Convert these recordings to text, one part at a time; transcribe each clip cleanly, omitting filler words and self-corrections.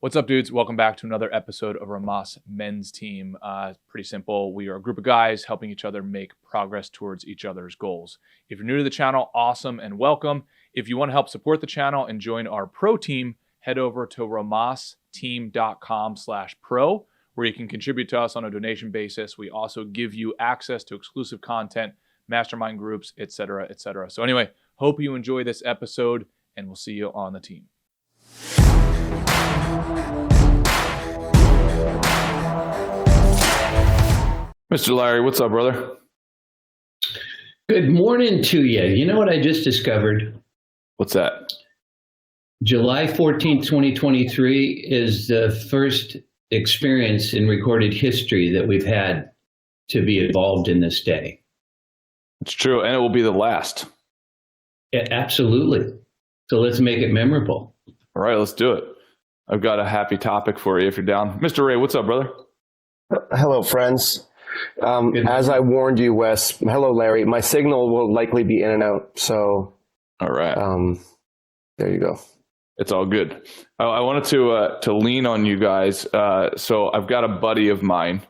What's up, dudes? Welcome back to another episode of Rhomas Men's Team. Pretty simple. We are a group of guys helping each other make progress towards each other's goals. If you're new to the channel, awesome and welcome. If you want to help support the channel and join our pro team, head over to rhomasteam.com/pro, where you can contribute to us on a donation basis. We also give you access to exclusive content, mastermind groups, etc., etc. So anyway, hope you enjoy this episode, and we'll see you on the team. Mr. Larry, what's up, brother? Good morning to you. You know what I just discovered? What's that? July 14th, 2023 is the first experience in recorded history that we've had to be involved in this day. It's true, and it will be the last. Yeah, absolutely. So let's make it memorable. All right, let's do it. I've got a happy topic for you if you're down. Mr. Ray, what's up, brother? Hello, friends. As I warned you, Wes, hello, Larry, my signal will likely be in and out. So, all right. There you go. It's all good. I wanted to lean on you guys. So I've got a buddy of mine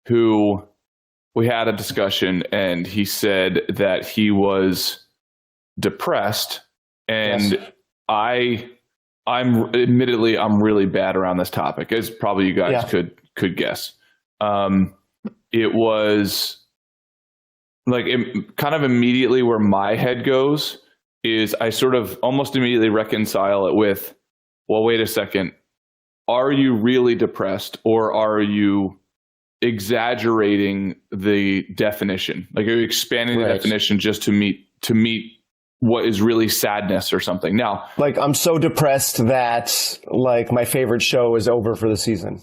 who we had a discussion, and he said that he was depressed, and Yes. I'm really bad around this topic, as probably you guys could guess. It was like kind of immediately where my head goes is I sort of almost immediately reconcile it with, well, wait a second. Are you really depressed, or are you exaggerating the definition? Like, are you expanding the definition just to meet what is really sadness or something? Now, like, I'm so depressed that like my favorite show is over for the season.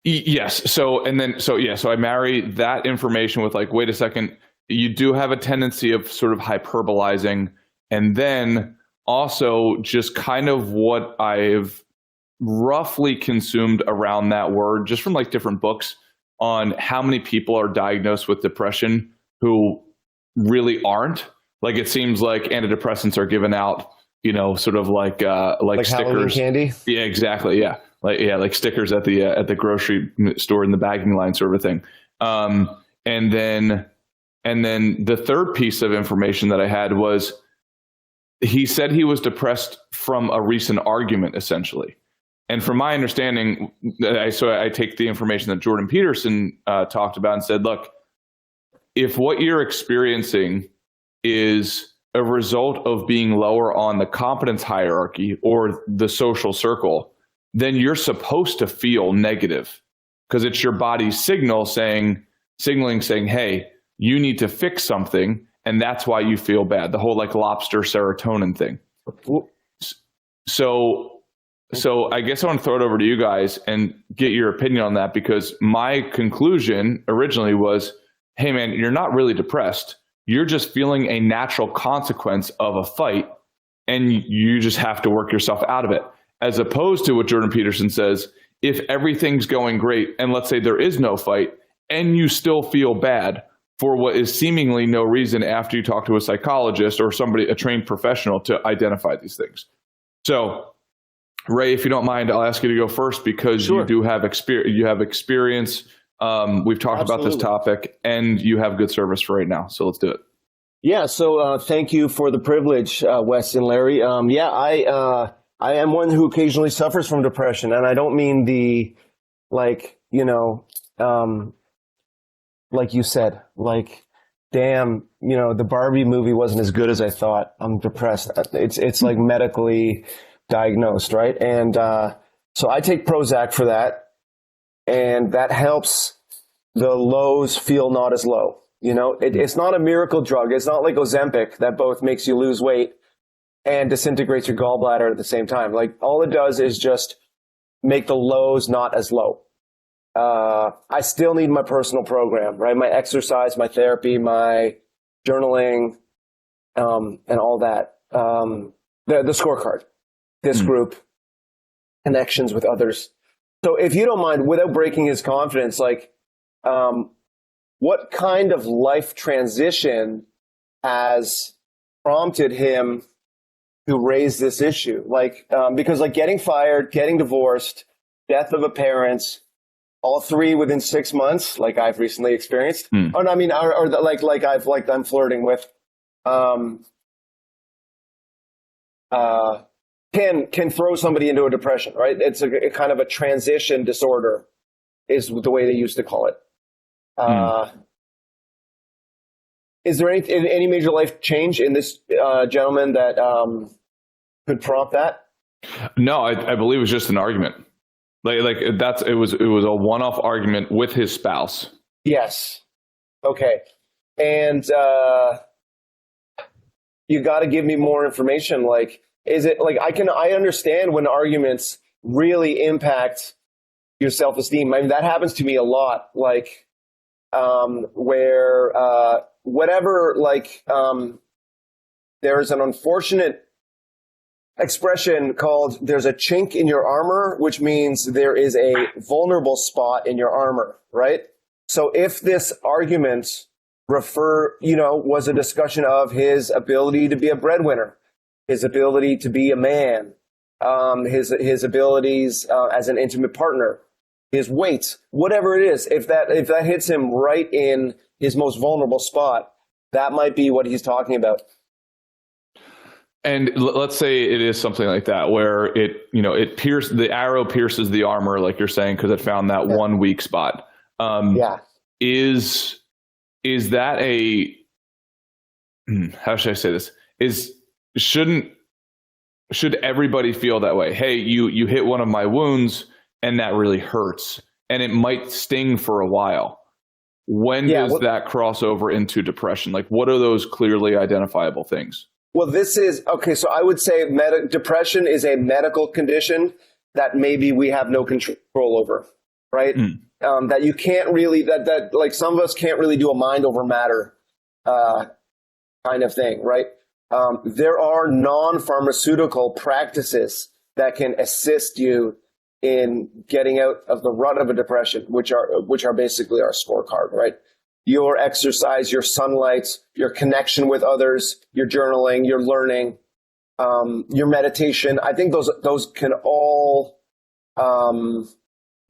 Yes. So I marry that information with, like, wait a second, you do have a tendency of sort of hyperbolizing, and then also just kind of what I've roughly consumed around that word, just from like different books on how many people are diagnosed with depression who really aren't. Like, it seems like antidepressants are given out, sort of like stickers, Halloween candy. Yeah, exactly. Yeah. Like stickers at the grocery store in the bagging line, sort of a thing. And then the third piece of information that I had was he said he was depressed from a recent argument, essentially. And from my understanding, I take the information that Jordan Peterson talked about and said, look, if what you're experiencing is a result of being lower on the competence hierarchy or the social circle, then you're supposed to feel negative, because it's your body's signaling saying, hey, you need to fix something, and that's why you feel bad. The whole like lobster serotonin thing. So I guess I want to throw it over to you guys and get your opinion on that, because my conclusion originally was, hey man, you're not really depressed. You're just feeling a natural consequence of a fight, and you just have to work yourself out of it. As opposed to what Jordan Peterson says, if everything's going great and let's say there is no fight and you still feel bad for what is seemingly no reason after you talk to a psychologist or a trained professional to identify these things. So, Ray, if you don't mind, I'll ask you to go first, because Sure. You do have experience. You have experience. We've talked about this topic, and you have good service for right now. So let's do it. Yeah. So thank you for the privilege, Wes and Larry. I am one who occasionally suffers from depression, and I don't mean the, like you said, like, damn, the Barbie movie wasn't as good as I thought. I'm depressed. It's like medically diagnosed, right? And so I take Prozac for that, and that helps the lows feel not as low. It's not a miracle drug. It's not like Ozempic that both makes you lose weight and disintegrates your gallbladder at the same time. Like, all it does is just make the lows not as low. I still need my personal program, right? My exercise, my therapy, my journaling, and all that. The scorecard, this group, connections with others. So if you don't mind, without breaking his confidence, like, what kind of life transition has prompted him to raise this issue. Like, because like getting fired, getting divorced, death of a parent, all three within 6 months, like I've recently experienced. Oh, no, I mean, or like I'm flirting with, can throw somebody into a depression, right? It's a kind of a transition disorder is the way they used to call it. Is there any major life change in this gentleman that could prompt that? No, I believe it was just an argument. It was a one-off argument with his spouse. Yes. Okay. And you got to give me more information. Like, is it like I understand when arguments really impact your self-esteem. I mean, that happens to me a lot. Like, where whatever, like, there's an unfortunate expression called "there's a chink in your armor," which means there is a vulnerable spot in your armor, right? So if this argument was a discussion of his ability to be a breadwinner, his ability to be a man, his abilities as an intimate partner, his weight, whatever it is, if that hits him right in his most vulnerable spot, that might be what he's talking about. And let's say it is something like that, where the arrow pierces the armor, like you're saying, because it found that one weak spot. Is that how should I say this? Should everybody feel that way? Hey, you hit one of my wounds and that really hurts, and it might sting for a while. When does that cross over into depression? Like, what are those clearly identifiable things? Well, this is okay. So I would say depression is a medical condition that maybe we have no control over, right? That you can't really, that like some of us can't really do a mind over matter kind of thing, right? There are non-pharmaceutical practices that can assist you in getting out of the rut of a depression, which are basically our scorecard, right? Your exercise, your sunlight, your connection with others, your journaling, your learning, your meditation. I think those can all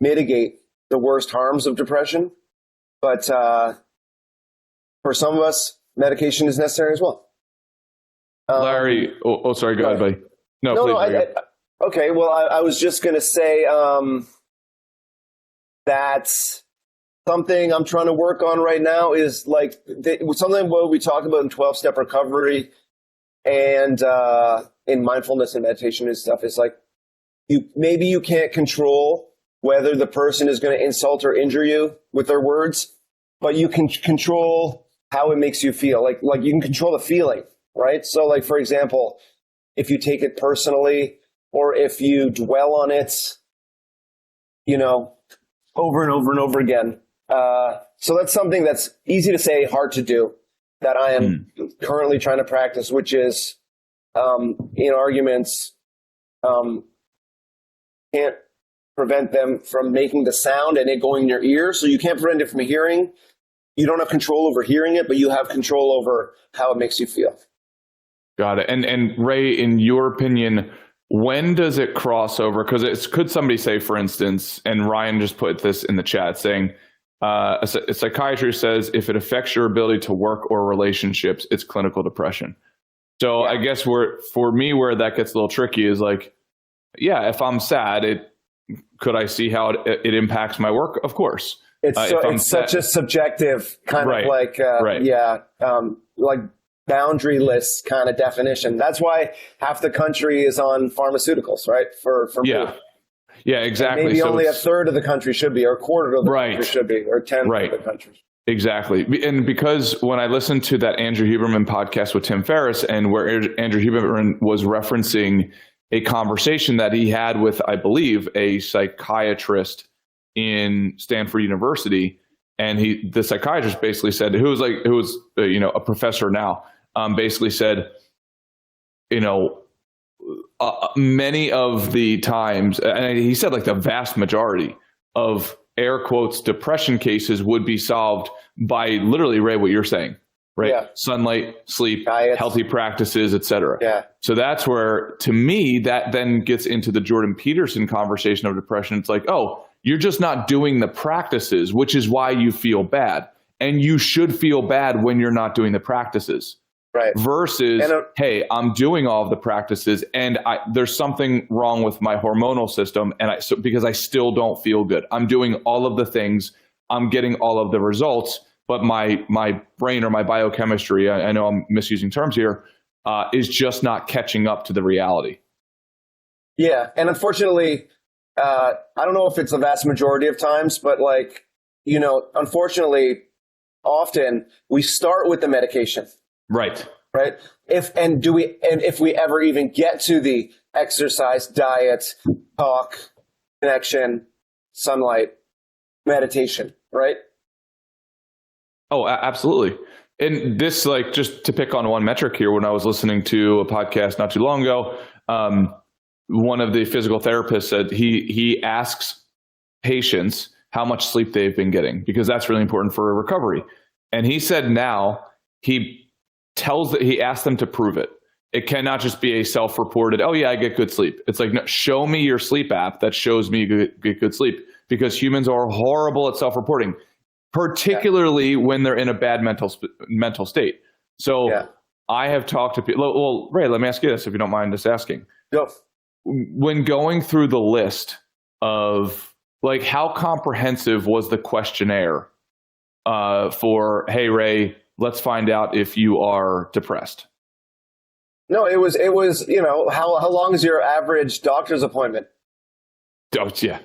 mitigate the worst harms of depression. But for some of us, medication is necessary as well. Larry, sorry, go ahead, buddy. No, okay, well, I was just going to say that's something I'm trying to work on right now is like something what we talk about in 12-step recovery and in mindfulness and meditation and stuff is like maybe you can't control whether the person is going to insult or injure you with their words, but you can control how it makes you feel. Like you can control the feeling, right? So like, for example, if you take it personally or if you dwell on it, over and over and over again. So that's something that's easy to say, hard to do, that I am currently trying to practice, which is in arguments, can't prevent them from making the sound and it going in your ear. So you can't prevent it from hearing. You don't have control over hearing it, but you have control over how it makes you feel. Got it. And Ray, in your opinion, when does it cross over? Because could somebody say, for instance, and Ryan just put this in the chat saying, a psychiatrist says if it affects your ability to work or relationships, it's clinical depression. So I guess for me, where that gets a little tricky is like, if I'm sad, could I see how it impacts my work? Of course. It's such a subjective kind of like, like boundaryless kind of definition. That's why half the country is on pharmaceuticals, right? For me. Yeah, exactly. And maybe only a third of the country should be, or a quarter of the country should be, or 10th of the country. Exactly. And because when I listened to that Andrew Huberman podcast with Tim Ferriss, and where Andrew Huberman was referencing a conversation that he had with, I believe, a psychiatrist in Stanford University, and the psychiatrist basically said, who was a professor now, basically said, many of the times, and he said like the vast majority of air quotes depression cases would be solved by literally, Ray, what you're saying, right? Yeah. Sunlight, sleep, Diets. healthy practices, etc. Yeah. So that's where, to me, that then gets into the Jordan Peterson conversation of depression. It's like, oh, you're just not doing the practices, which is why you feel bad. And you should feel bad when you're not doing the practices. Right. Versus, hey, I'm doing all of the practices and there's something wrong with my hormonal system, and because I still don't feel good. I'm doing all of the things, I'm getting all of the results, but my brain or my biochemistry, I know I'm misusing terms here, is just not catching up to the reality. Yeah, and unfortunately, I don't know if it's the vast majority of times, but unfortunately, often we start with the medication. Right. Right. If we ever even get to the exercise, diet, talk, connection, sunlight, meditation, right? Oh, absolutely. And this, just to pick on one metric here, when I was listening to a podcast not too long ago, one of the physical therapists said he asks patients how much sleep they've been getting, because that's really important for recovery. And he said now he asks them to prove it. It cannot just be a self-reported, oh yeah, I get good sleep. It's like, no, show me your sleep app that shows me you get good sleep, because humans are horrible at self-reporting, particularly when they're in a bad mental state. So I have talked to people. Well, Ray, let me ask you this, if you don't mind just asking. Go. When going through the list of, how comprehensive was the questionnaire for, hey, Ray, let's find out if you are depressed? No, it was, how long is your average doctor's appointment? Oh, yeah.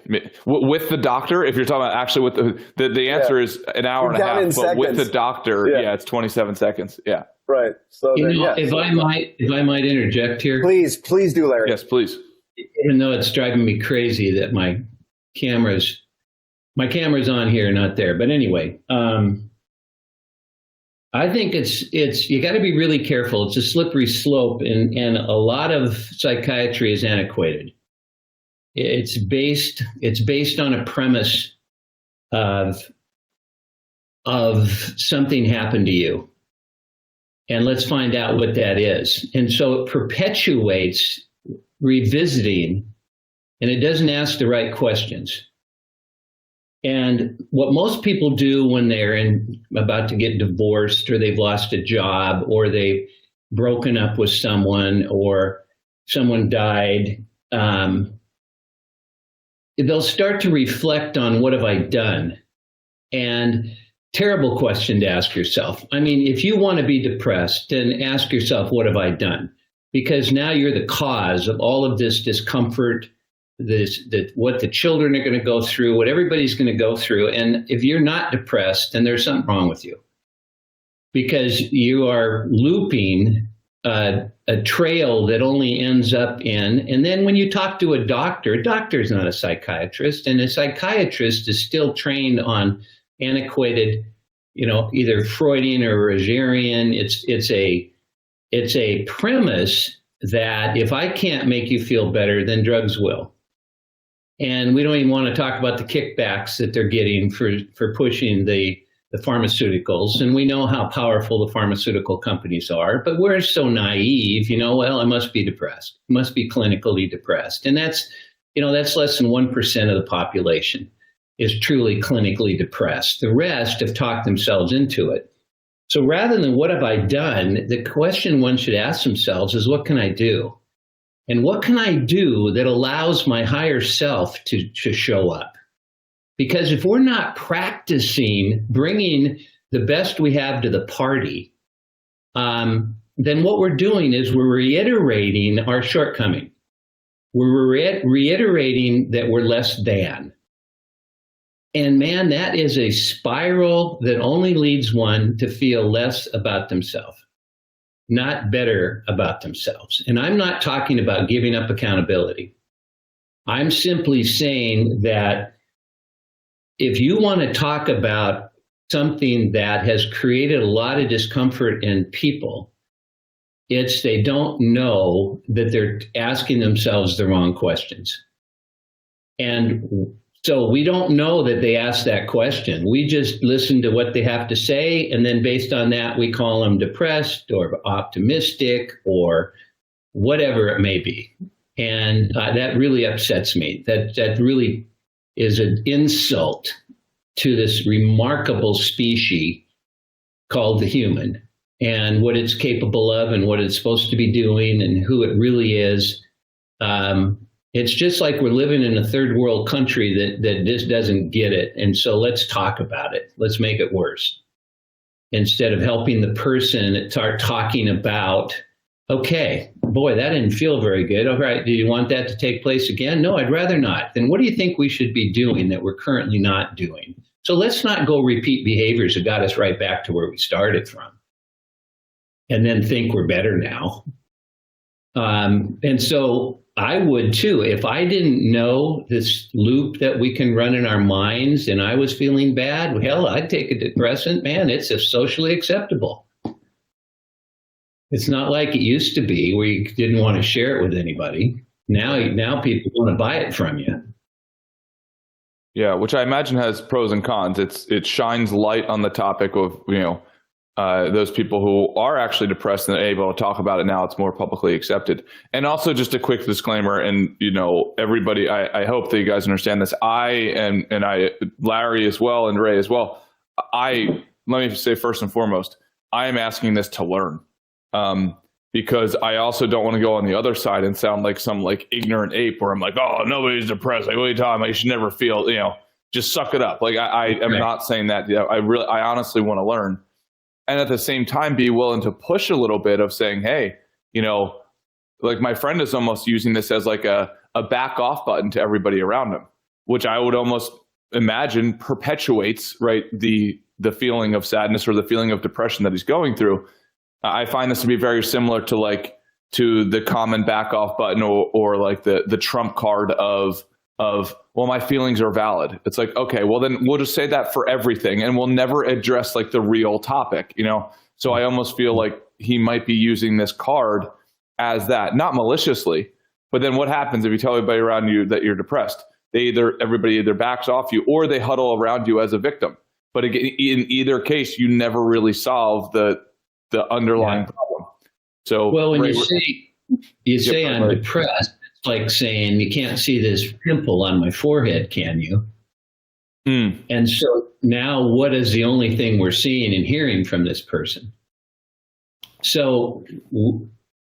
With the doctor, if you're talking about actually with the answer is an hour and a half, but seconds. With the doctor, it's 27 seconds. Yeah. Right. So if I might interject here. Please do, Larry. Yes, please. Even though it's driving me crazy that my camera's on here, not there. But anyway, I think it's you got to be really careful. It's a slippery slope, and a lot of psychiatry is antiquated. It's based on a premise of something happened to you, and let's find out what that is. And so it perpetuates revisiting, and it doesn't ask the right questions. And what most people do when they're about to get divorced, or they've lost a job, or they've broken up with someone, or someone died, they'll start to reflect on, what have I done? And terrible question to ask yourself. I mean, if you want to be depressed, then ask yourself, what have I done? Because now you're the cause of all of this discomfort, what the children are going to go through, what everybody's going to go through. And if you're not depressed, then there's something wrong with you, because you are looping a trail that only ends up in. And then when you talk to a doctor's not a psychiatrist, and a psychiatrist is still trained on antiquated, either Freudian or Rogerian. It's a premise that if I can't make you feel better, then drugs will. And we don't even want to talk about the kickbacks that they're getting for pushing the pharmaceuticals. And we know how powerful the pharmaceutical companies are, but we're so naive, well, I must be depressed, must be clinically depressed. And that's less than 1% of the population is truly clinically depressed. The rest have talked themselves into it. So rather than what have I done, the question one should ask themselves is, what can I do? And what can I do that allows my higher self to show up? Because if we're not practicing bringing the best we have to the party, then what we're doing is we're reiterating our shortcoming. We're reiterating that we're less than. And man, that is a spiral that only leads one to feel less about themselves, not better about themselves. And I'm not talking about giving up accountability. I'm simply saying that if you want to talk about something that has created a lot of discomfort in people, it's they don't know that they're asking themselves the wrong questions. And So we don't know that they asked that question. We just listen to what they have to say, and then based on that, we call them depressed or optimistic or whatever it may be. And that really upsets me. That really is an insult to this remarkable species called the human, and what it's capable of and what it's supposed to be doing and who it really is. It's just like we're living in a third world country that just doesn't get it. And so let's talk about it. Let's make it worse. Instead of helping the person start talking about, okay, boy, that didn't feel very good. All right, do you want that to take place again? No, I'd rather not. Then what do you think we should be doing that we're currently not doing? So let's not go repeat behaviors that got us right back to where we started from and then think we're better now. And so I would too, if I didn't know this loop that we can run in our minds and I was feeling bad, hell, I'd take a depressant. Man, it's socially acceptable. It's not like it used to be where you didn't want to share it with anybody. Now people want to buy it from you. Yeah, which I imagine has pros and cons. It shines light on the topic of, those people who are actually depressed and able to talk about it now. It's more publicly accepted. And also just a quick disclaimer, and everybody, I hope that you guys understand this. Larry as well, and Ray as well. Let me say first and foremost, I am asking this to learn, because I also don't want to go on the other side and sound like some ignorant ape where I'm like, oh, nobody's depressed. Like, what are you talking about? You should never feel, just suck it up. Like I am not saying that. I honestly want to learn. And at the same time, be willing to push a little bit of saying, hey, like my friend is almost using this as like a back off button to everybody around him, which I would almost imagine perpetuates, right, the feeling of sadness or the feeling of depression that he's going through. I find this to be very similar to the common back off button or like the trump card of, well, my feelings are valid. It's like, okay, well then we'll just say that for everything and we'll never address like the real topic, So I almost feel like he might be using this card as that, not maliciously, but then what happens if you tell everybody around you that you're depressed? Everybody either backs off you or they huddle around you as a victim. But again, in either case, you never really solve the underlying problem. So, well, when you say I'm depressed, it's like saying you can't see this pimple on my forehead, can you? And so now what is the only thing we're seeing and hearing from this person? So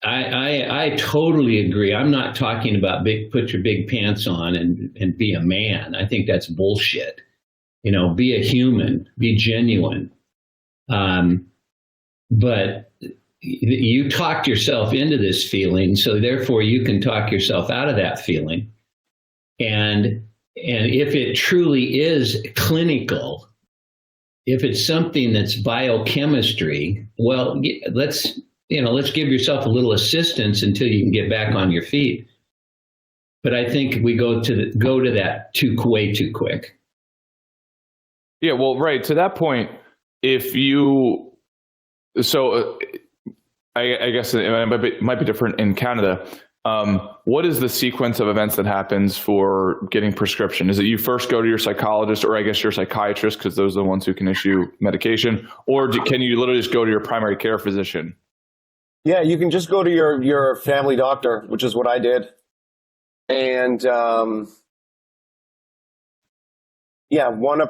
I totally agree. I'm not talking about put your big pants on and be a man. I think that's bullshit. Be a human, be genuine. But you talked yourself into this feeling, so therefore you can talk yourself out of that feeling. And if it truly is clinical, if it's something that's biochemistry, well, let's give yourself a little assistance until you can get back on your feet. But I think we go to that way too quick. Yeah, well, right to that point, I guess it might be different in Canada. What is the sequence of events that happens for getting prescription? Is it you first go to your psychologist, or I guess your psychiatrist, because those are the ones who can issue medication, or can you literally just go to your primary care physician? Yeah, you can just go to your family doctor, which is what I did. And one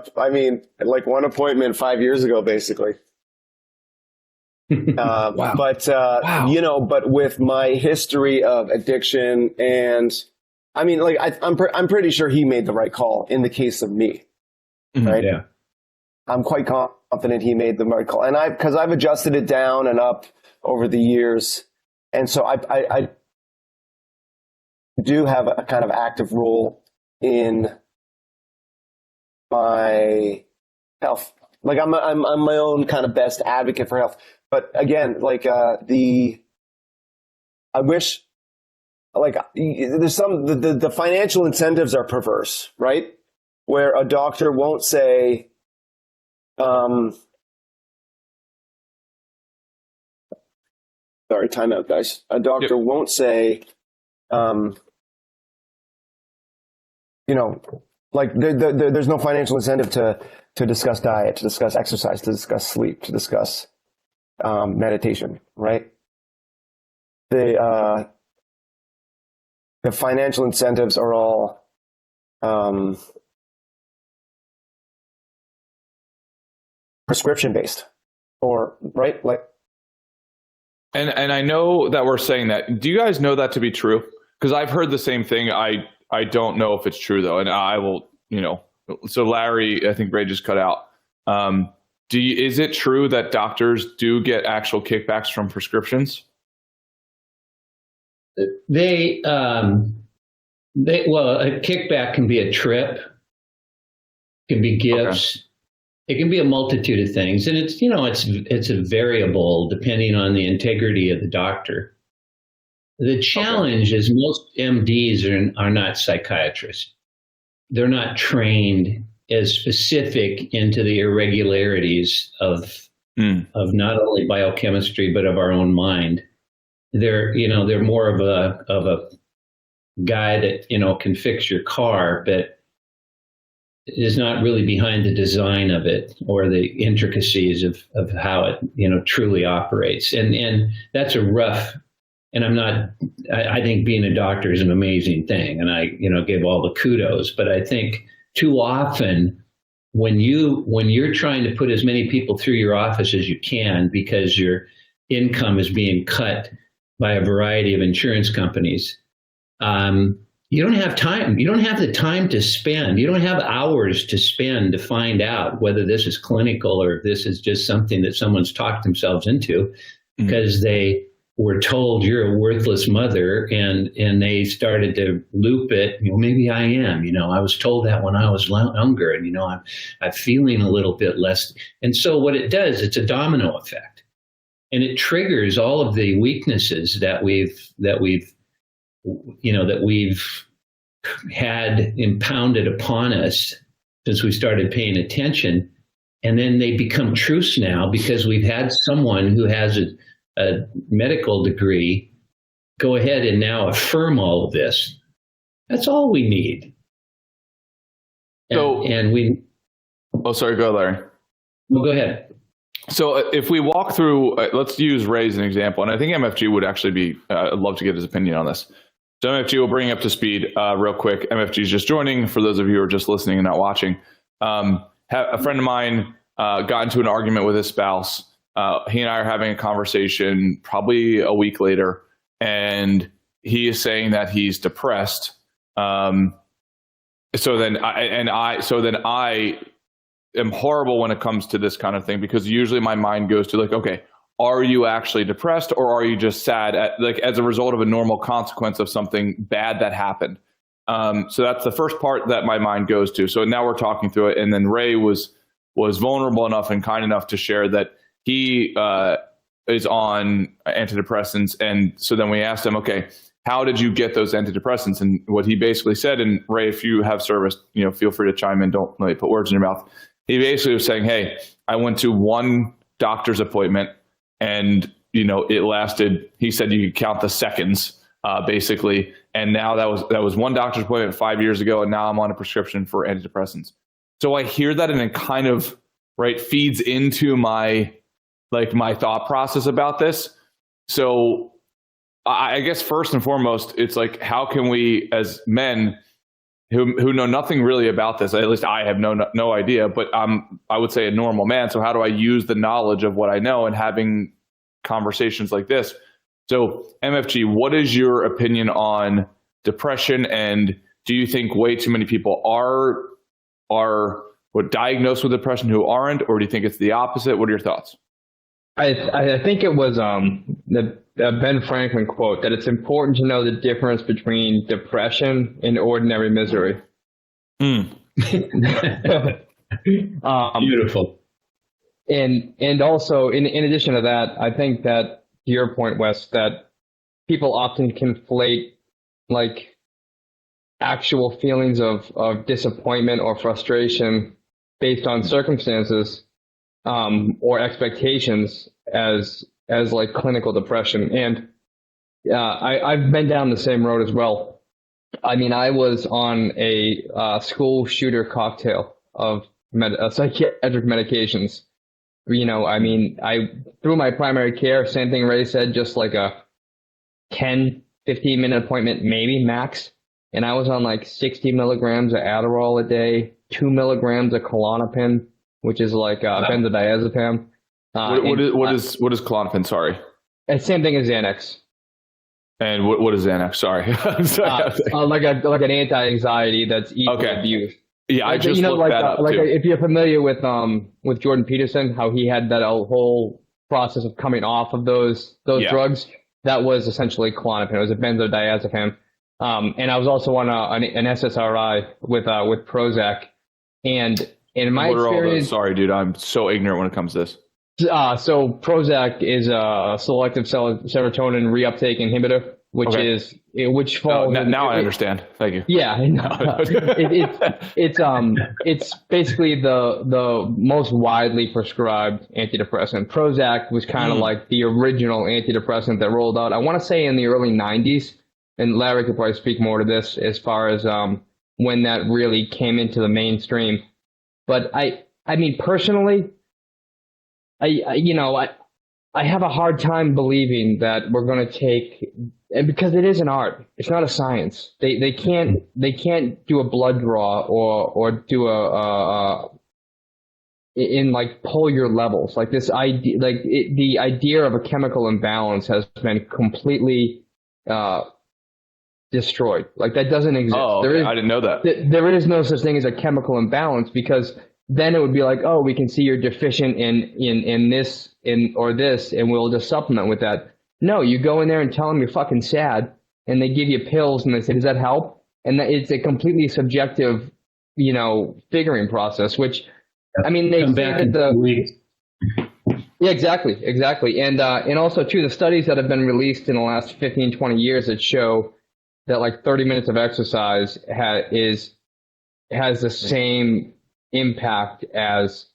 appointment 5 years ago, basically. Wow. But Wow. But with my history of addiction, and I mean, like I'm pretty sure he made the right call in the case of me, right? Yeah, I'm quite confident he made the right call, and because I've adjusted it down and up over the years, and so I do have a kind of active role in my health. Like I'm my own kind of best advocate for health. But again, I wish, there's the financial incentives are perverse, right? Where a doctor won't say, sorry, time out, guys. A doctor won't say, Like there's no financial incentive to discuss diet, to discuss exercise, to discuss sleep, to discuss meditation, right? The financial incentives are all prescription based, or right, like. And I know that we're saying that. Do you guys know that to be true? Because I've heard the same thing. I don't know if it's true though, and I will, So Larry, I think Ray just cut out. Is it true that doctors do get actual kickbacks from prescriptions? Well, a kickback can be a trip, can be gifts. Okay. It can be a multitude of things, and it's a variable depending on the integrity of the doctor. The challenge is most MDs are not psychiatrists. They're not trained as specific into the irregularities of not only biochemistry but of our own mind. They're more of a guy that can fix your car, but is not really behind the design of it or the intricacies of how it truly operates. And that's a rough. And I think being a doctor is an amazing thing, and I give all the kudos. But I think too often when you're trying to put as many people through your office as you can because your income is being cut by a variety of insurance companies, you don't have time. You don't have the time to spend. You don't have hours to spend to find out whether this is clinical or if this is just something that someone's talked themselves into because they were told you're a worthless mother and they started to loop it. Maybe I am. I was told that when I was younger, and I'm feeling a little bit less. And so what it does, it's a domino effect, and it triggers all of the weaknesses that we've had impounded upon us since we started paying attention. And then they become truths now because we've had someone who has a medical degree go ahead and now affirm all of this. That's all we need. Oh, sorry, go Larry. Well, go ahead. So if we walk through, let's use Ray as an example. And I think MFG would actually be, I'd love to get his opinion on this. So MFG will bring up to speed real quick. MFG is just joining. For those of you who are just listening and not watching, a friend of mine got into an argument with his spouse. He and I are having a conversation probably a week later, and he is saying that he's depressed. So then I am horrible when it comes to this kind of thing, because usually my mind goes to like, okay, are you actually depressed, or are you just sad as a result of a normal consequence of something bad that happened? So that's the first part that my mind goes to. So now we're talking through it. And then Ray was vulnerable enough and kind enough to share that he is on antidepressants. And so then we asked him, okay, how did you get those antidepressants? And what he basically said, and Ray, if you have service, feel free to chime in. Don't let me put words in your mouth. He basically was saying, hey, I went to one doctor's appointment, and it lasted, he said you could count the seconds basically. And now that was one doctor's appointment 5 years ago, and now I'm on a prescription for antidepressants. So I hear that, and it kind of feeds into my thought process about this. So I guess first and foremost, it's like, how can we as men who know nothing really about this, at least I have no idea, but I would say a normal man. So how do I use the knowledge of what I know and having conversations like this? So MFG, what is your opinion on depression? And do you think way too many people are diagnosed with depression who aren't, or do you think it's the opposite? What are your thoughts? I think it was the Ben Franklin quote that it's important to know the difference between depression and ordinary misery. Beautiful. And also, in addition to that, I think that, to your point, Wes, that people often conflate actual feelings of disappointment or frustration based on circumstances or expectations as clinical depression. And I've been down the same road as well. I mean, I was on a school shooter cocktail of psychiatric medications. I mean, through my primary care, same thing Ray said, just like a 10, 15-minute appointment, maybe max. And I was on like 60 milligrams of Adderall a day, 2 milligrams of Klonopin, which is like benzodiazepam. What is Klonopin? Sorry. Same thing as Xanax. And what is Xanax? Sorry. I'm sorry. Like an anti-anxiety that's easily abused. Yeah, I just looked that up too. If you're familiar with Jordan Peterson, how he had that whole process of coming off of those drugs, that was essentially Klonopin. It was a benzodiazepam. And I was also on an SSRI with Prozac. And in my experience, sorry, dude, I'm so ignorant when it comes to this. So Prozac is a selective serotonin reuptake inhibitor, which falls. Now I understand. Thank you. Yeah, it's basically the most widely prescribed antidepressant. Prozac was kind of like the original antidepressant that rolled out. I want to say in the early '90s, and Larry could probably speak more to this as far as when that really came into the mainstream. But I mean personally, I have a hard time believing that we're going to take, and because it is an art, it's not a science. They can't do a blood draw or do pull your levels. Like this idea, the idea of a chemical imbalance has been completely destroyed. Like that doesn't exist. Oh, okay. I didn't know that. There is no such thing as a chemical imbalance, because then it would be like, oh, we can see you're deficient in this or this, and we'll just supplement with that. No, you go in there and tell them you're fucking sad, and they give you pills, and they say, does that help? And it's a completely subjective, figuring process, which, I mean, they come back in 2 weeks. Yeah, exactly. And also, too, the studies that have been released in the last 15, 20 years that show that like 30 minutes of exercise has the same impact as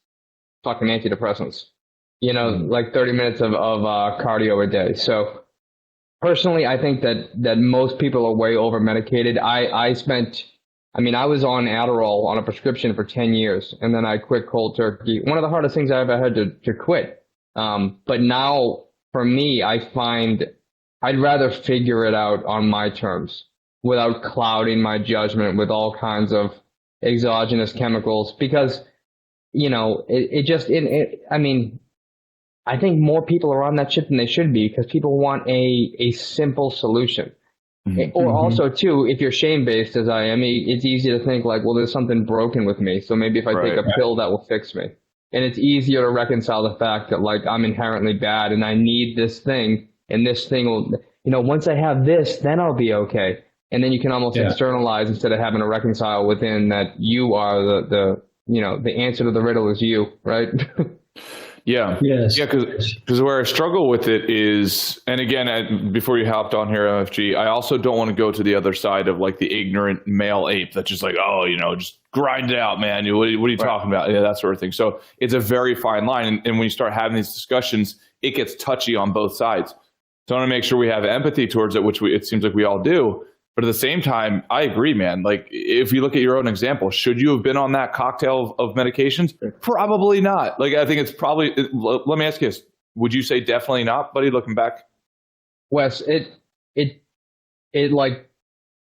fucking antidepressants, like 30 minutes of cardio a day. So personally, I think that most people are way over medicated. I was on Adderall on a prescription for 10 years, and then I quit cold turkey. One of the hardest things I ever had to quit. But now for me, I find I'd rather figure it out on my terms without clouding my judgment with all kinds of exogenous chemicals, because I think more people are on that shit than they should be, because people want a simple solution. Or also too, if you're shame based as I am, it's easy to think like, well, there's something broken with me, so maybe if I take a pill that will fix me. And it's easier to reconcile the fact that like I'm inherently bad and I need this thing, and this thing will, once I have this, then I'll be okay. And then you can almost externalize instead of having to reconcile within that you are the answer to the riddle is you, right? Yeah. Yes. Yeah. Because where I struggle with it is, and again, before you hopped on here, MFG, I also don't want to go to the other side of like the ignorant male ape that's just like, oh, just grind it out, man. What are you talking about? Yeah, that sort of thing. So it's a very fine line. And when you start having these discussions, it gets touchy on both sides. So I want to make sure we have empathy towards it, which it seems like we all do. But at the same time, I agree, man. Like, if you look at your own example, should you have been on that cocktail of medications? Probably not. Like, I think it's probably, let me ask you this. Would you say definitely not, buddy, looking back? Wes, it like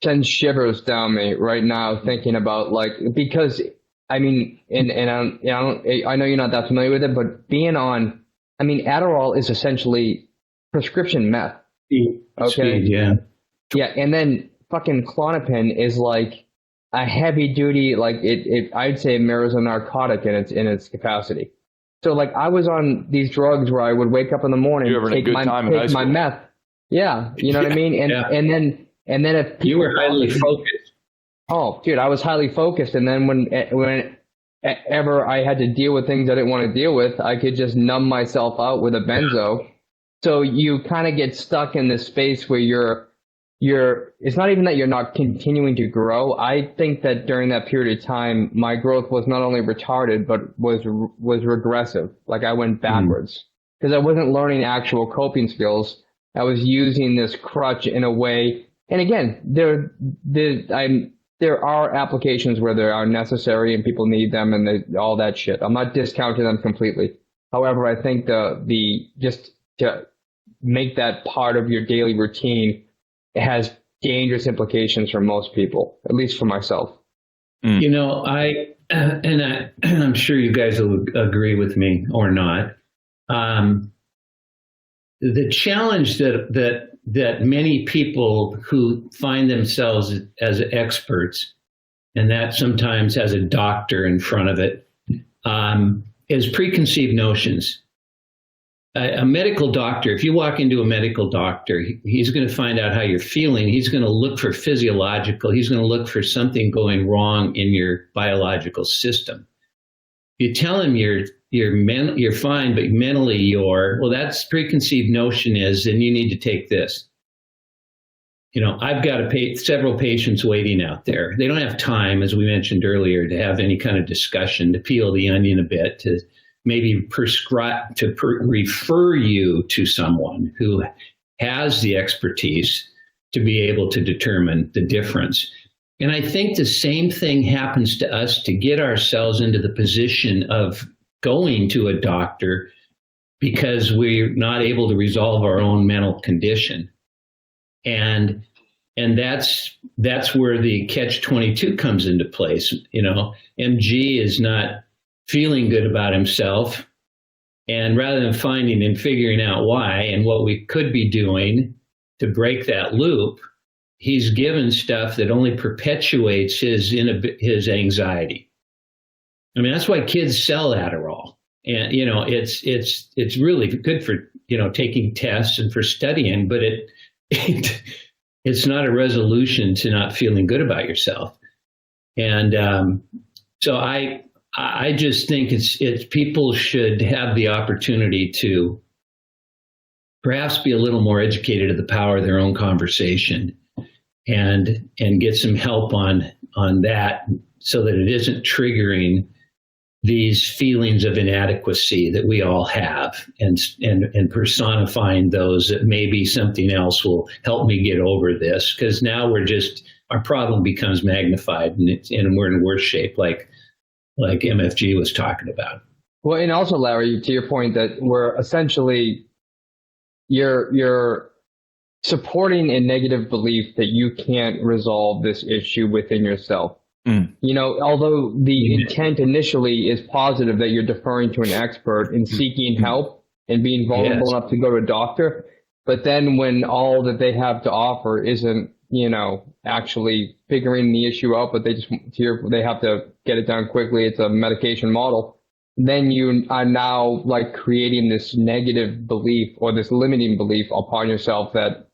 sends shivers down me right now thinking about because I mean, and I know you're not that familiar with it, but being on, Adderall is essentially prescription meth. Okay. Speed, yeah. Yeah. And then fucking Klonopin is like a heavy duty, like I'd say it mirrors a narcotic in its capacity. So like I was on these drugs where I would wake up in the morning, take my meth. Yeah. You know what I mean? And then if you were highly focused. Oh, dude, I was highly focused. And then whenever I had to deal with things I didn't want to deal with, I could just numb myself out with a benzo. So you kind of get stuck in this space where you're, it's not even that you're not continuing to grow. I think that during that period of time, my growth was not only retarded, but was regressive. Like I went backwards because I wasn't learning actual coping skills. I was using this crutch in a way. and again, there are applications where they are necessary and people need them and all that shit. I'm not discounting them completely. However, I think the just to make that part of your daily routine has dangerous implications for most people, at least for myself. You know, I'm sure you guys will agree with me or not. The challenge that many people who find themselves as experts, and that sometimes has a doctor in front of it, is preconceived notions. A medical doctor, if you walk into a medical doctor, he's going to find out how you're feeling. He's going to look for physiological. He's going to look for something going wrong in your biological system. You tell him you're fine, but mentally that's preconceived notion is, and you need to take this. You know, I've got several patients waiting out there. They don't have time, as we mentioned earlier, to have any kind of discussion, to peel the onion a bit, to maybe refer you to someone who has the expertise to be able to determine the difference. And I think the same thing happens to us to get ourselves into the position of going to a doctor because we're not able to resolve our own mental condition. And that's where the catch-22 comes into place. You know, MG is not feeling good about himself, and rather than finding and figuring out why and what we could be doing to break that loop, he's given stuff that only perpetuates his anxiety. I mean, that's why kids sell Adderall, and you know, it's really good for, you know, taking tests and for studying, but it's not a resolution to not feeling good about yourself. And so I just think it's people should have the opportunity to perhaps be a little more educated of the power of their own conversation and get some help on that so that it isn't triggering these feelings of inadequacy that we all have and personifying those that maybe something else will help me get over this, because now our problem becomes magnified and we're in worse shape, like MFG was talking about. Well, and also, Larry, to your point that we're essentially, you're supporting a negative belief that you can't resolve this issue within yourself. You know, although the intent initially is positive that you're deferring to an expert and seeking help and being vulnerable enough to go to a doctor, but then when all that they have to offer isn't, you know, actually figuring the issue out, but they have to get it done quickly. It's a medication model. Then you are now like creating this negative belief or this limiting belief upon yourself that,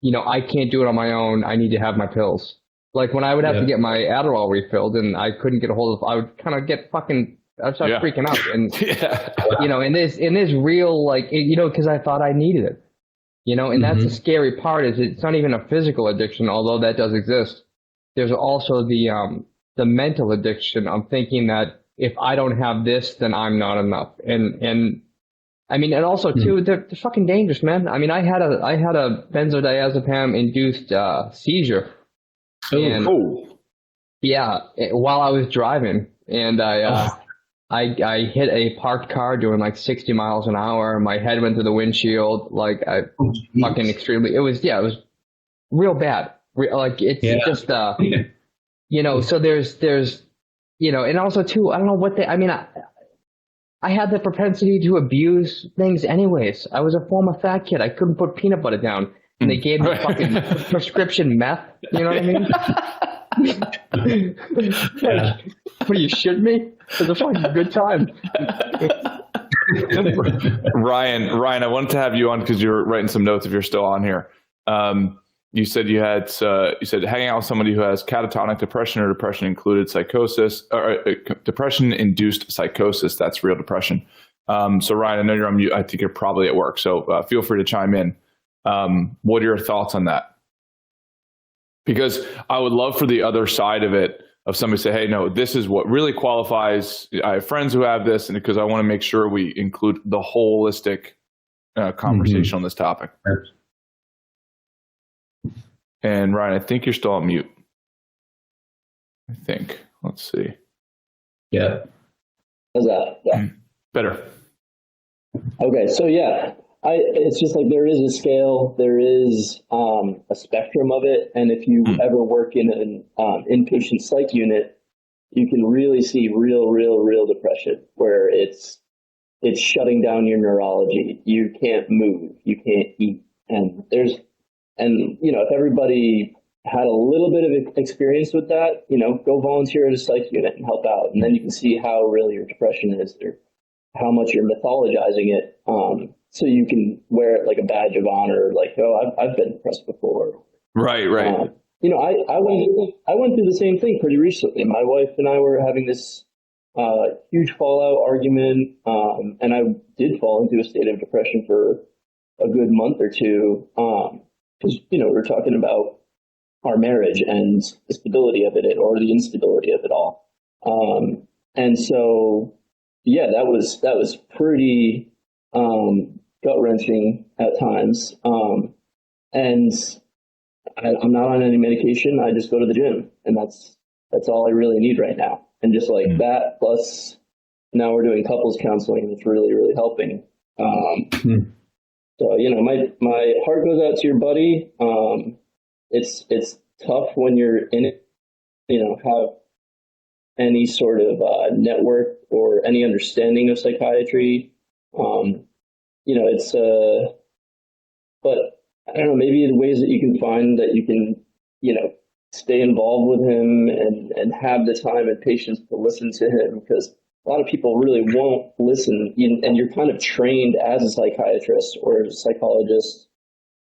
you know, I can't do it on my own. I need to have my pills. Like when I would have to get my Adderall refilled and I couldn't get a hold of, I would kind of get I'd start freaking out. And, you know, in this real, like, you know, cause I thought I needed it. You know, and that's the scary part is it's not even a physical addiction, although that does exist. There's also the mental addiction of thinking that if I don't have this, then I'm not enough. And I mean, and also too, they're fucking dangerous, man. I mean, I had a benzodiazepam induced seizure. Yeah, while I was driving, and I hit a parked car doing like 60 miles an hour. My head went through the windshield. Like fucking extremely. It was real bad. It's just you know. So there's you know, and also too, I don't know what I had the propensity to abuse things anyways. I was a former fat kid. I couldn't put peanut butter down, and they gave me fucking prescription meth. You know what I mean? What, are you shitting me? It was a fucking good time. Ryan, I wanted to have you on because you're writing some notes if you're still on here. You said hanging out with somebody who has catatonic depression or depression included psychosis or depression induced psychosis. That's real depression. So Ryan, I know you're on mute. I think you're probably at work. So feel free to chime in. What are your thoughts on that? Because I would love for the other side of it, of somebody say, hey, no, this is what really qualifies. I have friends who have this, and because I want to make sure we include the holistic conversation on this topic. And Ryan, I think you're still on mute. I think. Let's see. Yeah. How's that? Yeah. Better. Okay. So yeah, it's just like there is a scale, there is a spectrum of it, and if you ever work in an inpatient psych unit, you can really see real depression where it's shutting down your neurology. You can't move, you can't eat, and if everybody had a little bit of experience with that, go volunteer at a psych unit and help out, and then you can see how real your depression is, or how much you're mythologizing it. So you can wear it like a badge of honor, like, oh, I've been depressed before. Right. I went through the same thing pretty recently. My wife and I were having this huge fallout argument, and I did fall into a state of depression for a good month or two, because we were talking about our marriage and the stability of it, or the instability of it all. And so, yeah, that was pretty gut wrenching at times. And I'm not on any medication. I just go to the gym, and that's all I really need right now. And just like that, plus now we're doing couples counseling, and it's really helping. So my heart goes out to your buddy. It's tough when you're in it, have any sort of network or any understanding of psychiatry. But I don't know, maybe the ways that you can find that you can, stay involved with him and have the time and patience to listen to him, because a lot of people really won't listen, and you're kind of trained as a psychiatrist or a psychologist.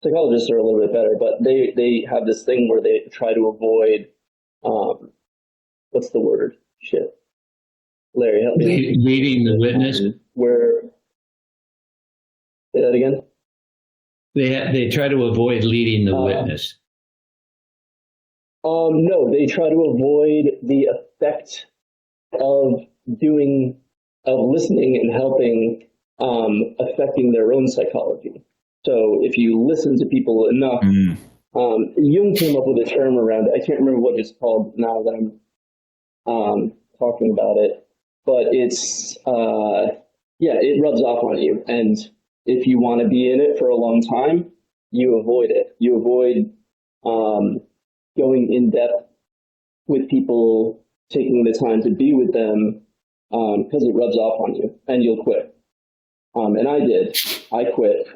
Psychologists are a little bit better, but they have this thing where they try to avoid, what's the word? Shit. Larry, help me. Leading the witness. Say that again? They try to avoid leading the witness. No, they try to avoid the effect of listening and helping, affecting their own psychology. So if you listen to people enough, Jung came up with a term around it. I can't remember what it's called now that I'm talking about it, but it's it rubs off on you, and if you want to be in it for a long time, you avoid it. You avoid going in depth with people, taking the time to be with them, because it rubs off on you, and you'll quit. And I did. I quit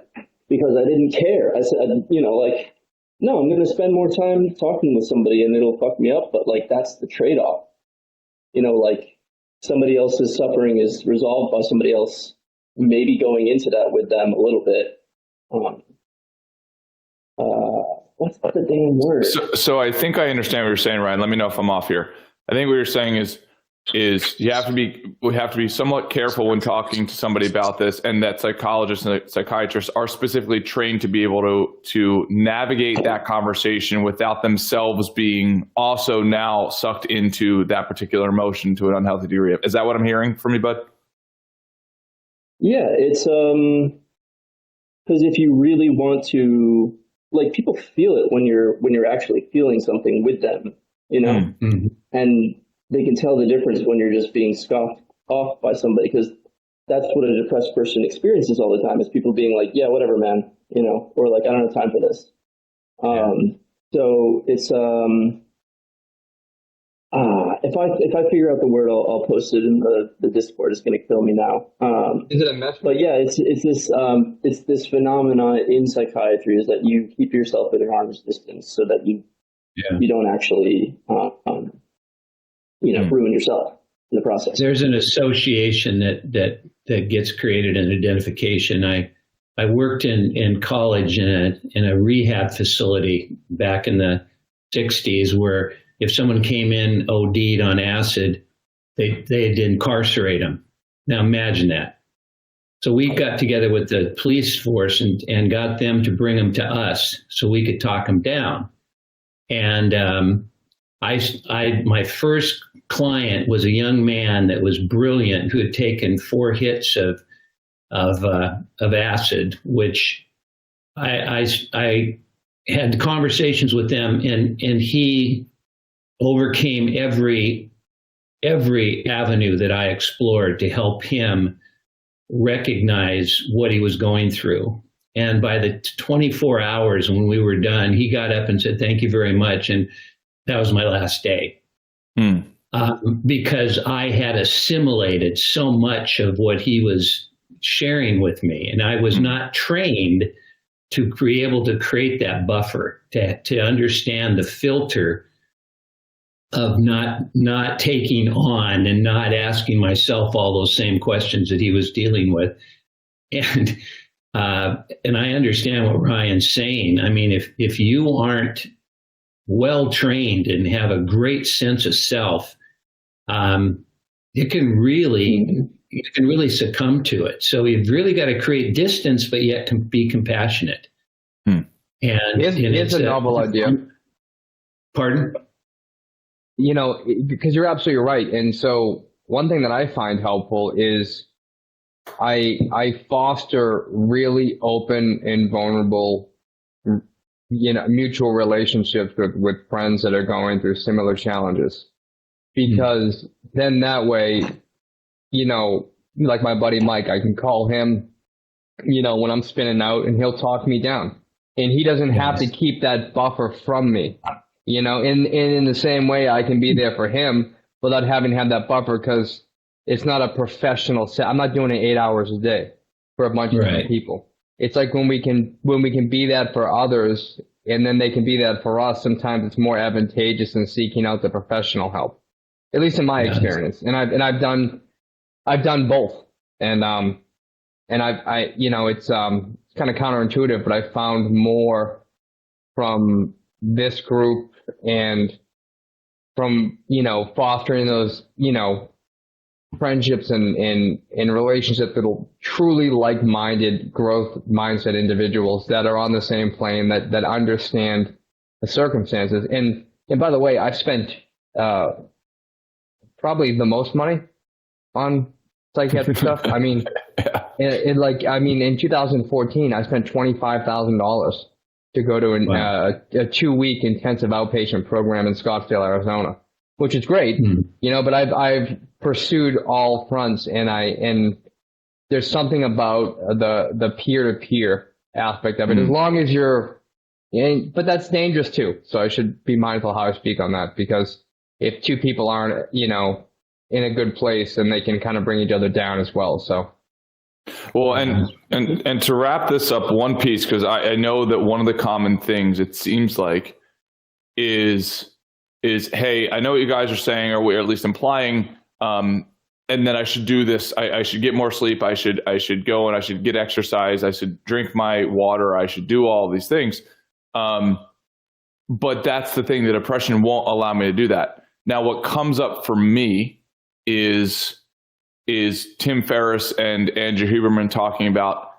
because I didn't care. I said, no, I'm going to spend more time talking with somebody, and it'll fuck me up. But that's the trade-off. Somebody else's suffering is resolved by somebody else maybe going into that with them a little bit. What's the damn word? So I think I understand what you're saying, Ryan. Let me know if I'm off here. I think what you're saying is we have to be somewhat careful when talking to somebody about this, and that psychologists and psychiatrists are specifically trained to be able to navigate that conversation without themselves being also now sucked into that particular emotion to an unhealthy degree. Is that what I'm hearing from you, bud? Yeah, it's because if you really want to, people feel it when you're actually feeling something with them, and they can tell the difference when you're just being scoffed off by somebody, because that's what a depressed person experiences all the time, is people being like, yeah, whatever, man, or like, I don't have time for this. So it's if I figure out the word, I'll post it in the Discord. It's going to kill me now. Is it a mess? But yeah, it's this phenomenon in psychiatry, is that you keep yourself at an arm's distance so that you don't actually ruin yourself in the process. There's an association that gets created, an identification. I worked in college in a rehab facility back in the 60s, where if someone came in OD'd on acid, they'd incarcerate them. Now imagine that. So we got together with the police force and got them to bring them to us so we could talk them down. And my first client was a young man that was brilliant, who had taken 4 hits of acid, which I had conversations with them, and he overcame every avenue that I explored to help him recognize what he was going through. And by the 24 hours when we were done, he got up and said, "Thank you very much." And that was my last day. Because I had assimilated so much of what he was sharing with me. And I was not trained to be able to create that buffer, to understand the filter of not taking on and not asking myself all those same questions that he was dealing with. And I understand what Ryan's saying. I mean, if you aren't well trained and have a great sense of self, you can really succumb to it. So you've really got to create distance, but yet be compassionate. And it's a novel idea. Pardon? Because you're absolutely right. And so one thing that I find helpful is I foster really open and vulnerable, mutual relationships with friends that are going through similar challenges. Because then that way, like my buddy Mike, I can call him, when I'm spinning out, and he'll talk me down. And he doesn't have to keep that buffer from me. In the same way, I can be there for him without having to have that buffer, because it's not a professional set. I'm not doing it 8 hours a day for a bunch of different people. It's like when we can be that for others, and then they can be that for us, sometimes it's more advantageous than seeking out the professional help, at least in my experience. And I've done both. And it's kind of counterintuitive, but I found more from this group and from, fostering those, friendships and relationships that are truly like-minded growth mindset individuals that are on the same plane, that understand the circumstances. And by the way, I've spent probably the most money on psychiatric stuff. I mean, in 2014, I spent $25,000 to go to a 2-week intensive outpatient program in Scottsdale, Arizona, which is great, but I've pursued all fronts, and there's something about the peer-to-peer aspect of it, as long as but that's dangerous too. So I should be mindful how I speak on that, because if two people aren't, in a good place, then they can kind of bring each other down as well. So. Well, and to wrap this up, one piece, because I know that one of the common things, it seems like, is hey, I know what you guys are saying, or we're at least implying, and then I should do this. I should get more sleep. I should go and I should get exercise. I should drink my water. I should do all these things. But that's the thing, the depression won't allow me to do that. Now, what comes up for me is Tim Ferriss and Andrew Huberman talking about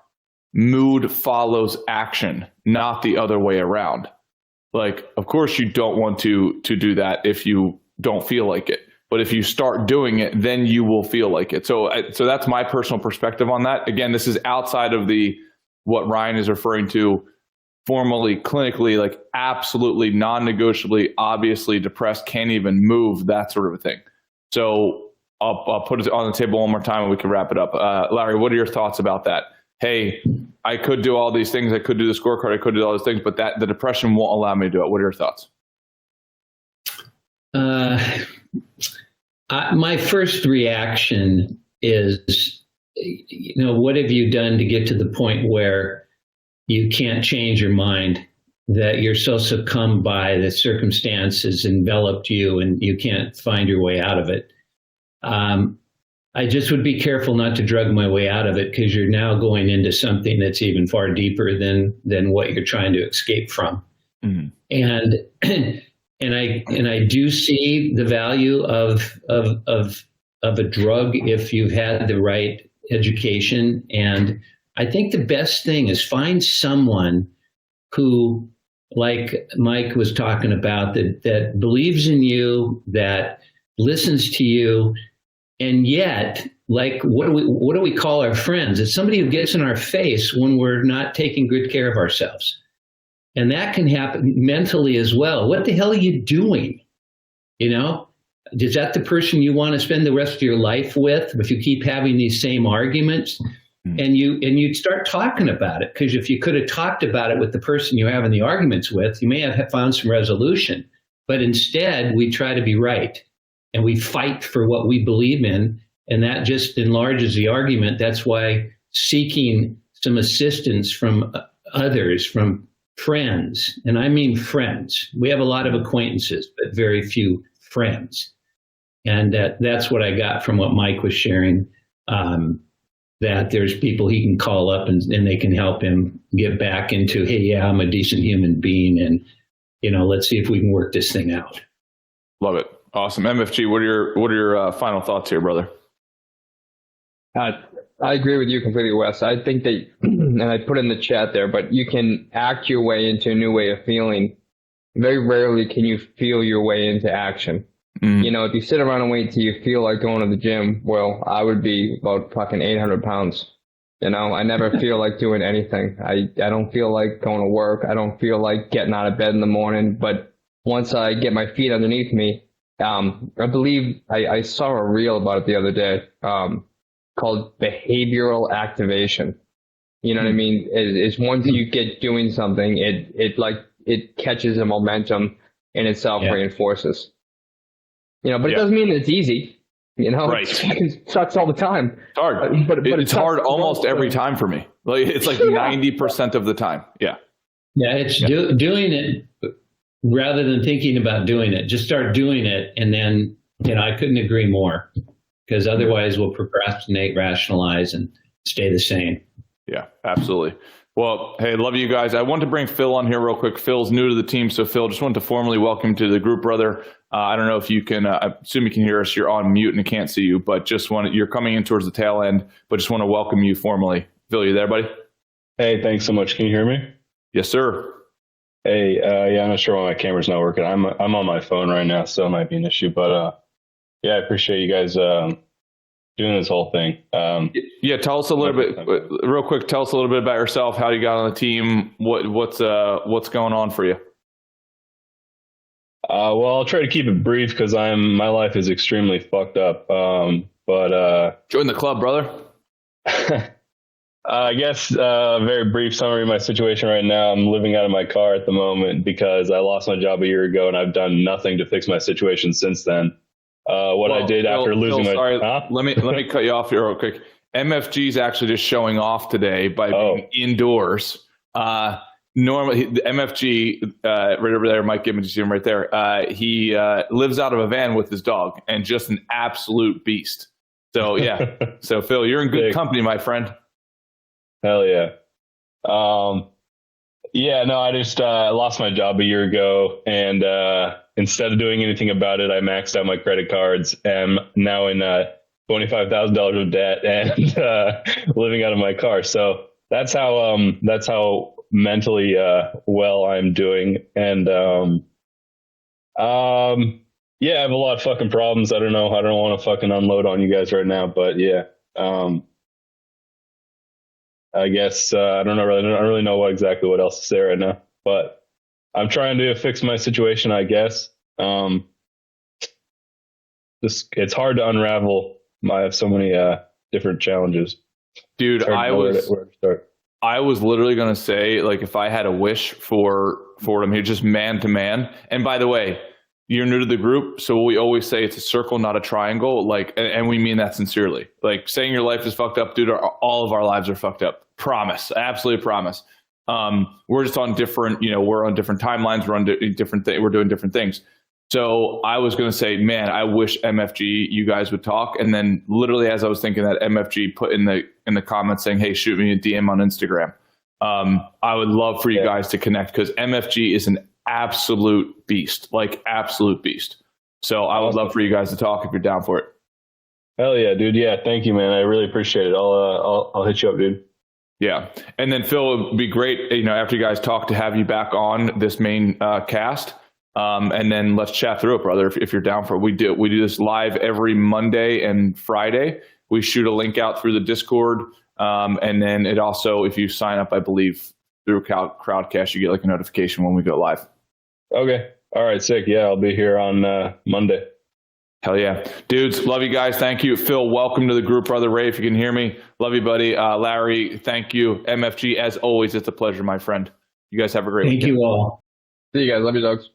mood follows action, not the other way around. Like, of course you don't want to do that if you don't feel like it, but if you start doing it, then you will feel like it. So that's my personal perspective on that. Again, this is outside of what Ryan is referring to formally, clinically, like absolutely non-negotiably, obviously depressed, can't even move, that sort of a thing. So I'll put it on the table one more time and we can wrap it up. Larry, what are your thoughts about that? Hey, I could do all these things. I could do the scorecard. I could do all those things, but the depression won't allow me to do it. What are your thoughts? My first reaction is, what have you done to get to the point where you can't change your mind, that you're so succumbed by the circumstances enveloped you and you can't find your way out of it? I just would be careful not to drug my way out of it, because you're now going into something that's even far deeper than what you're trying to escape from. Mm-hmm. And I do see the value of a drug if you've had the right education. And I think the best thing is find someone who, like Mike was talking about, that believes in you, that listens to you. And yet, like, what do we call our friends? It's somebody who gets in our face when we're not taking good care of ourselves. And that can happen mentally as well. What the hell are you doing? You know, is that the person you want to spend the rest of your life with if you keep having these same arguments? And you start talking about it, because if you could have talked about it with the person you're having the arguments with, you may have found some resolution. But instead, we try to be right, and we fight for what we believe in, and that just enlarges the argument. That's why seeking some assistance from others, from friends, and I mean friends. We have a lot of acquaintances, but very few friends. And that's what I got from what Mike was sharing. That there's people he can call up and they can help him get back into, hey, yeah, I'm a decent human being, and let's see if we can work this thing out. Love it. Awesome. MFG, what are your final thoughts here, brother? I agree with you completely, Wes. I think that, and I put in the chat there, but you can act your way into a new way of feeling. Very rarely can you feel your way into action. If you sit around and wait till you feel like going to the gym, well, I would be about fucking 800 pounds. I never feel like doing anything. I don't feel like going to work. I don't feel like getting out of bed in the morning. But once I get my feet underneath me, I believe I saw a reel about it the other day, called behavioral activation. You know what I mean? It's once you get doing something, it catches a momentum and it self-reinforces. But it doesn't mean that it's easy. Right. It sucks all the time. It's hard. But it's hard almost every time for me. Like it's like 90% of the time. Yeah. Yeah, it's doing it rather than thinking about doing it. Just start doing it, and then I couldn't agree more, because otherwise we'll procrastinate, rationalize, and stay the same. Yeah, absolutely. Well, hey, love you guys. I want to bring Phil on here real quick. Phil's new to the team, so Phil, just want to formally welcome you to the group, brother. I don't know if you can, I assume you can hear us. You're on mute and I can't see you, but you're coming in towards the tail end, but just want to welcome you formally. Phil, you there, buddy? Hey, thanks so much. Can you hear me? Yes, sir. Hey, yeah, I'm not sure why my camera's not working. I'm on my phone right now, so it might be an issue, but yeah, I appreciate you guys doing this whole thing. Yeah, tell us a little bit, real quick. Tell us a little bit about yourself, how you got on the team, what's going on for you. Well, I'll try to keep it brief because my life is extremely fucked up. But join the club, brother. I guess a very brief summary of my situation right now. I'm living out of my car at the moment because I lost my job a year ago, and I've done nothing to fix my situation since then. I did after losing my... Sorry, let me cut you off here real quick. MFG is actually just showing off today by being indoors. Normally, the MFG, right over there, Mike Gibbons, you see him right there. He lives out of a van with his dog, and just an absolute beast. So, yeah. So, Phil, you're in good company, my friend. Hell yeah. Yeah, no, I just lost my job a year ago, and instead of doing anything about it, I maxed out my credit cards, and now in $25,000 of debt and living out of my car. So that's how mentally well I'm doing. And yeah, I have a lot of fucking problems. I don't want to fucking unload on you guys right now, but yeah. I guess I don't really know exactly what else to say right now, but I'm trying to fix my situation, I guess. It's hard to unravel. I have so many different challenges. Dude, I was literally going to say, like, if I had a wish for him here, just man to man. And by the way, you're new to the group, so we always say it's a circle, not a triangle. Like, and we mean that sincerely. Like, saying your life is fucked up, dude. All of our lives are fucked up. Promise, absolutely promise. We're just on different, we're on different timelines. We're on different we're doing different things. So I was going to say, man, I wish MFG, you guys would talk. And then literally as I was thinking that, MFG put in the comments saying, hey, shoot me a DM on Instagram. I would love for you guys to connect because MFG is an absolute beast, like absolute beast. So I would love for you guys to talk if you're down for it. Hell yeah, dude. Yeah. Thank you, man. I really appreciate it. I'll hit you up, dude. Yeah. And then Phil, it would be great, after you guys talk to have you back on this main cast. And then let's chat through it, brother. If you're down for it, we do this live every Monday and Friday. We shoot a link out through the Discord. And then it also, if you sign up, I believe through Crowdcast, you get like a notification when we go live. Okay. All right. Sick. Yeah, I'll be here on Monday. Hell yeah. Dudes, love you guys. Thank you. Phil, welcome to the group. Brother Ray, if you can hear me. Love you, buddy. Larry, thank you. MFG, as always, it's a pleasure, my friend. You guys have a great weekend. Thank you all. See you guys. Love you, dogs.